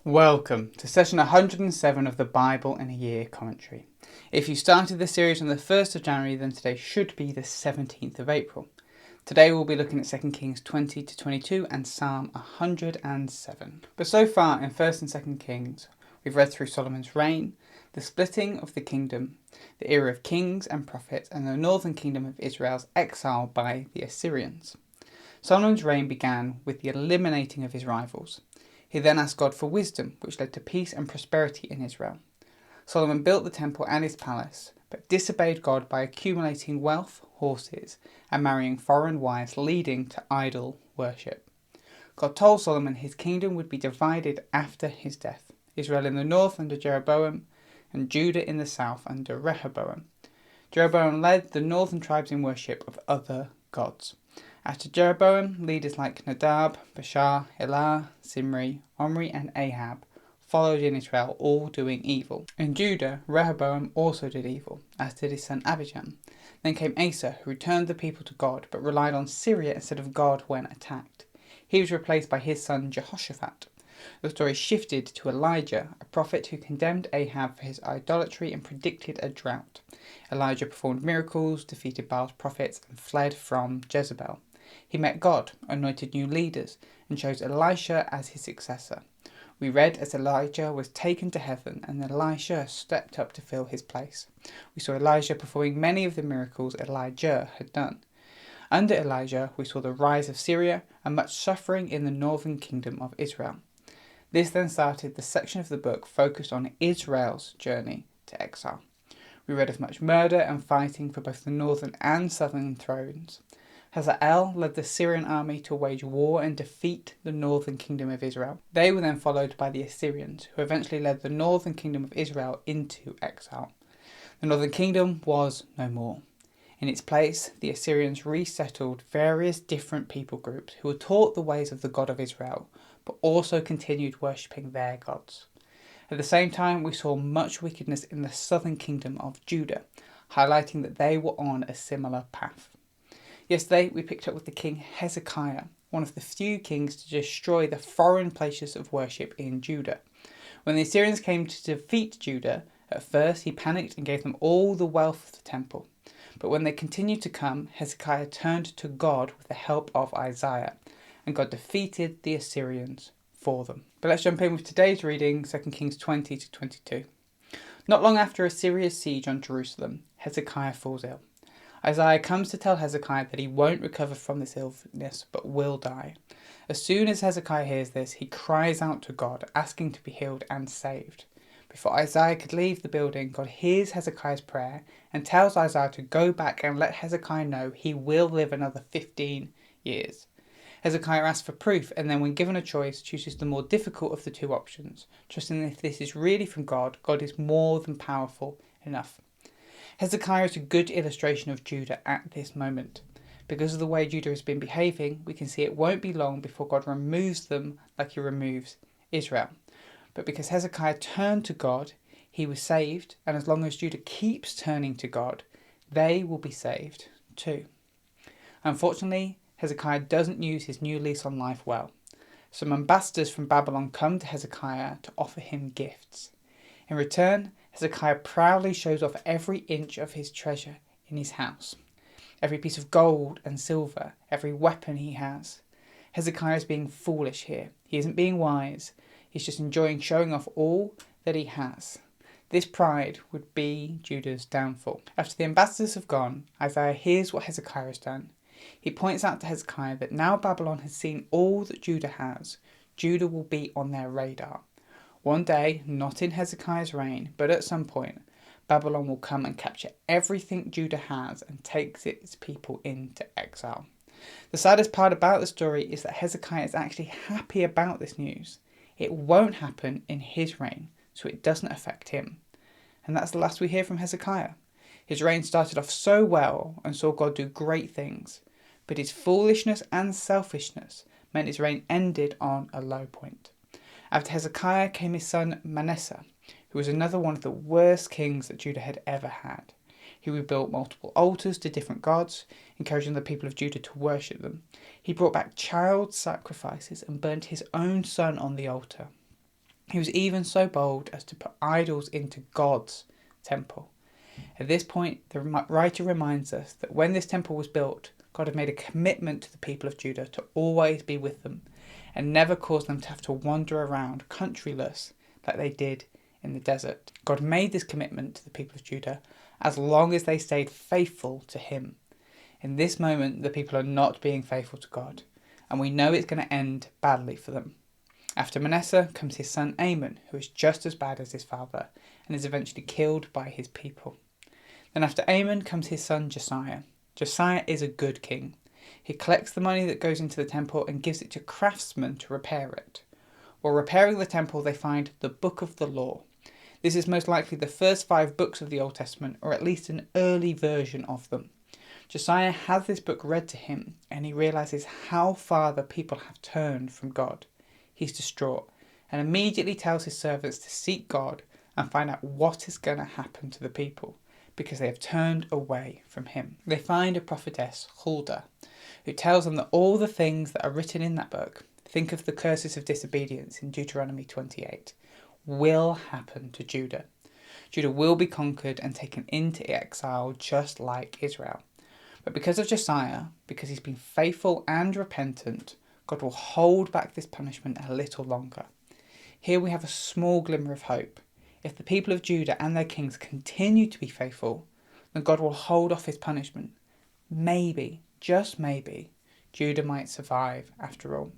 Welcome to session 107 of the Bible in a Year commentary. If you started this series on the 1st of January, then today should be the 17th of April. Today we'll be looking at 2 Kings 20 to 22 and Psalm 107. But so far in 1st and 2nd Kings, we've read through Solomon's reign, the splitting of the kingdom, the era of kings and prophets, and the northern kingdom of Israel's exile by the Assyrians. Solomon's reign began with the eliminating of his rivals. He then asked God for wisdom, which led to peace and prosperity in Israel. Solomon built the temple and his palace, but disobeyed God by accumulating wealth, horses, and marrying foreign wives, leading to idol worship. God told Solomon his kingdom would be divided after his death, Israel in the north under Jeroboam, and Judah in the south under Rehoboam. Jeroboam led the northern tribes in worship of other gods. After Jeroboam, leaders like Nadab, Bashar, Elah, Zimri, Omri and Ahab followed in Israel, all doing evil. In Judah, Rehoboam also did evil, as did his son Abijam. Then came Asa, who returned the people to God, but relied on Syria instead of God when attacked. He was replaced by his son Jehoshaphat. The story shifted to Elijah, a prophet who condemned Ahab for his idolatry and predicted a drought. Elijah performed miracles, defeated Baal's prophets, and fled from Jezebel. He met God, anointed new leaders, and chose Elisha as his successor. We read as Elijah was taken to heaven and Elisha stepped up to fill his place. We saw Elijah performing many of the miracles Elijah had done. Under Elijah, we saw the rise of Syria and much suffering in the northern kingdom of Israel. This then started the section of the book focused on Israel's journey to exile. We read of much murder and fighting for both the northern and southern thrones. Hazael led the Syrian army to wage war and defeat the northern kingdom of Israel. They were then followed by the Assyrians, who eventually led the northern kingdom of Israel into exile. The northern kingdom was no more. In its place, the Assyrians resettled various different people groups who were taught the ways of the God of Israel, but also continued worshipping their gods. At the same time, we saw much wickedness in the southern kingdom of Judah, highlighting that they were on a similar path. Yesterday, we picked up with the king Hezekiah, one of the few kings to destroy the foreign places of worship in Judah. When the Assyrians came to defeat Judah, at first he panicked and gave them all the wealth of the temple. But when they continued to come, Hezekiah turned to God with the help of Isaiah, and God defeated the Assyrians for them. But let's jump in with today's reading, 2 Kings 20 to 22. Not long after Assyria's siege on Jerusalem, Hezekiah falls ill. Isaiah comes to tell Hezekiah that he won't recover from this illness, but will die. As soon as Hezekiah hears this, he cries out to God, asking to be healed and saved. Before Isaiah could leave the building, God hears Hezekiah's prayer and tells Isaiah to go back and let Hezekiah know he will live another 15 years. Hezekiah asks for proof, and then when given a choice, chooses the more difficult of the two options, trusting that if this is really from God, God is more than powerful enough. Hezekiah is a good illustration of Judah at this moment. Because of the way Judah has been behaving, we can see it won't be long before God removes them like he removes Israel. But because Hezekiah turned to God, he was saved, and as long as Judah keeps turning to God, they will be saved too. Unfortunately, Hezekiah doesn't use his new lease on life well. Some ambassadors from Babylon come to Hezekiah to offer him gifts. In return, Hezekiah proudly shows off every inch of his treasure in his house. Every piece of gold and silver, every weapon he has. Hezekiah is being foolish here. He isn't being wise. He's just enjoying showing off all that he has. This pride would be Judah's downfall. After the ambassadors have gone, Isaiah hears what Hezekiah has done. He points out to Hezekiah that now Babylon has seen all that Judah has, Judah will be on their radar. One day, not in Hezekiah's reign, but at some point, Babylon will come and capture everything Judah has and takes its people into exile. The saddest part about the story is that Hezekiah is actually happy about this news. It won't happen in his reign, so it doesn't affect him. And that's the last we hear from Hezekiah. His reign started off so well and saw God do great things, but his foolishness and selfishness meant his reign ended on a low point. After Hezekiah came his son Manasseh, who was another one of the worst kings that Judah had ever had. He rebuilt multiple altars to different gods, encouraging the people of Judah to worship them. He brought back child sacrifices and burnt his own son on the altar. He was even so bold as to put idols into God's temple. At this point, the writer reminds us that when this temple was built, God had made a commitment to the people of Judah to always be with them and never cause them to have to wander around countryless like they did in the desert. God made this commitment to the people of Judah as long as they stayed faithful to him. In this moment, the people are not being faithful to God, and we know it's going to end badly for them. After Manasseh comes his son Amon, who is just as bad as his father, and is eventually killed by his people. Then after Amon comes his son Josiah. Josiah is a good king. He collects the money that goes into the temple and gives it to craftsmen to repair it. While repairing the temple, they find the Book of the Law. This is most likely the first 5 books of the Old Testament, or at least an early version of them. Josiah has this book read to him, and he realises how far the people have turned from God. He's distraught, and immediately tells his servants to seek God and find out what is going to happen to the people, because they have turned away from him. They find a prophetess, Huldah, who tells them that all the things that are written in that book, think of the curses of disobedience in Deuteronomy 28, will happen to Judah. Judah will be conquered and taken into exile just like Israel. But because of Josiah, because he's been faithful and repentant, God will hold back this punishment a little longer. Here we have a small glimmer of hope. If the people of Judah and their kings continue to be faithful, then God will hold off his punishment. Maybe, just maybe, Judah might survive after all.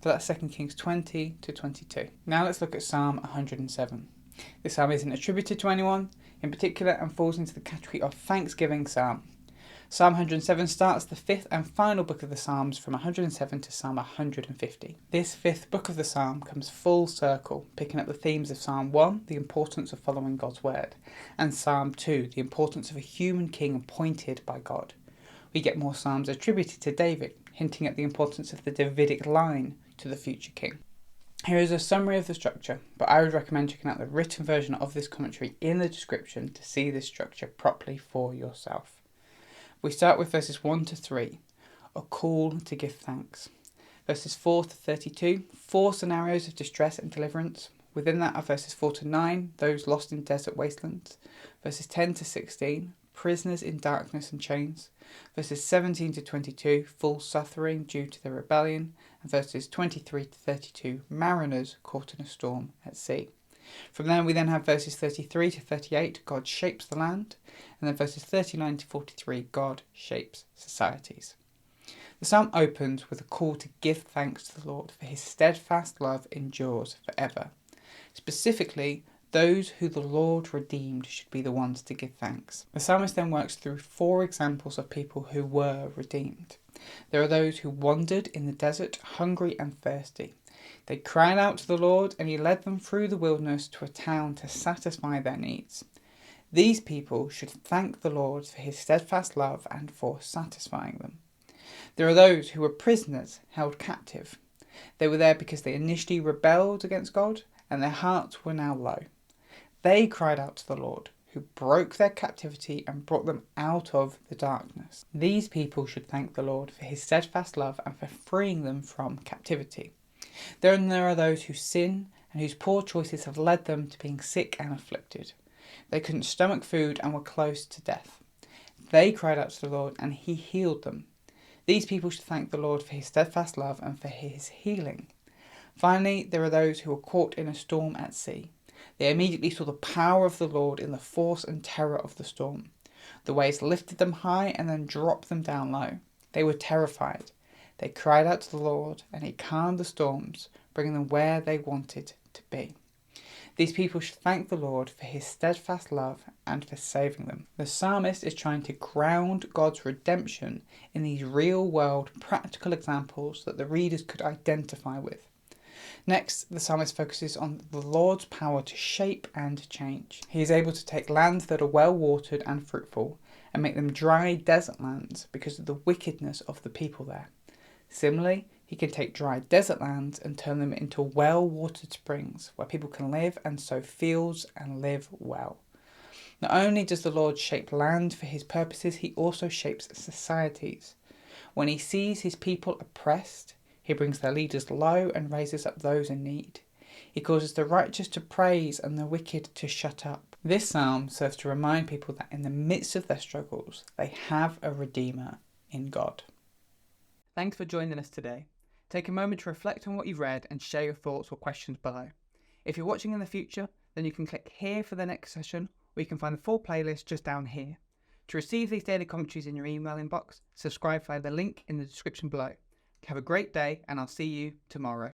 So that's 2 Kings 20 to 22. Now let's look at Psalm 107. This psalm isn't attributed to anyone in particular and falls into the category of thanksgiving psalm. Psalm 107 starts the 5th and final book of the Psalms from 107 to Psalm 150. This 5th book of the Psalm comes full circle, picking up the themes of Psalm 1, the importance of following God's word, and Psalm 2, the importance of a human king appointed by God. We get more psalms attributed to David, hinting at the importance of the Davidic line to the future king. Here is a summary of the structure, but I would recommend checking out the written version of this commentary in the description to see this structure properly for yourself. We start with verses 1 to 3, a call to give thanks. Verses 4 to 32, 4 scenarios of distress and deliverance. Within that are verses 4 to 9, those lost in desert wastelands. Verses 10 to 16, prisoners in darkness and chains. Verses 17 to 22, full suffering due to the rebellion. And verses 23 to 32, mariners caught in a storm at sea. From there we then have verses 33 to 38, God shapes the land, and then verses 39 to 43, God shapes societies. The psalm opens with a call to give thanks to the Lord, for his steadfast love endures forever. Specifically, those who the Lord redeemed should be the ones to give thanks. The psalmist then works through 4 examples of people who were redeemed. There are those who wandered in the desert, hungry and thirsty. They cried out to the Lord, and he led them through the wilderness to a town to satisfy their needs. These people should thank the Lord for his steadfast love and for satisfying them. There are those who were prisoners, held captive. They were there because they initially rebelled against God, and their hearts were now low. They cried out to the Lord, who broke their captivity and brought them out of the darkness. These people should thank the Lord for his steadfast love and for freeing them from captivity. Then there are those who sin and whose poor choices have led them to being sick and afflicted. They couldn't stomach food and were close to death. They cried out to the Lord and he healed them. These people should thank the Lord for his steadfast love and for his healing. Finally, there are those who were caught in a storm at sea. They immediately saw the power of the Lord in the force and terror of the storm. The waves lifted them high and then dropped them down low. They were terrified. They cried out to the Lord, and he calmed the storms, bringing them where they wanted to be. These people should thank the Lord for his steadfast love and for saving them. The psalmist is trying to ground God's redemption in these real-world practical examples that the readers could identify with. Next, the psalmist focuses on the Lord's power to shape and change. He is able to take lands that are well watered and fruitful and make them dry desert lands because of the wickedness of the people there. Similarly, he can take dry desert lands and turn them into well-watered springs where people can live and sow fields and live well. Not only does the Lord shape land for his purposes, he also shapes societies. When he sees his people oppressed, he brings their leaders low and raises up those in need. He causes the righteous to praise and the wicked to shut up. This psalm serves to remind people that in the midst of their struggles, they have a Redeemer in God. Thanks for joining us today. Take a moment to reflect on what you've read and share your thoughts or questions below. If you're watching in the future, then you can click here for the next session, or you can find the full playlist just down here. To receive these daily commentaries in your email inbox, subscribe via the link in the description below. Have a great day, and I'll see you tomorrow.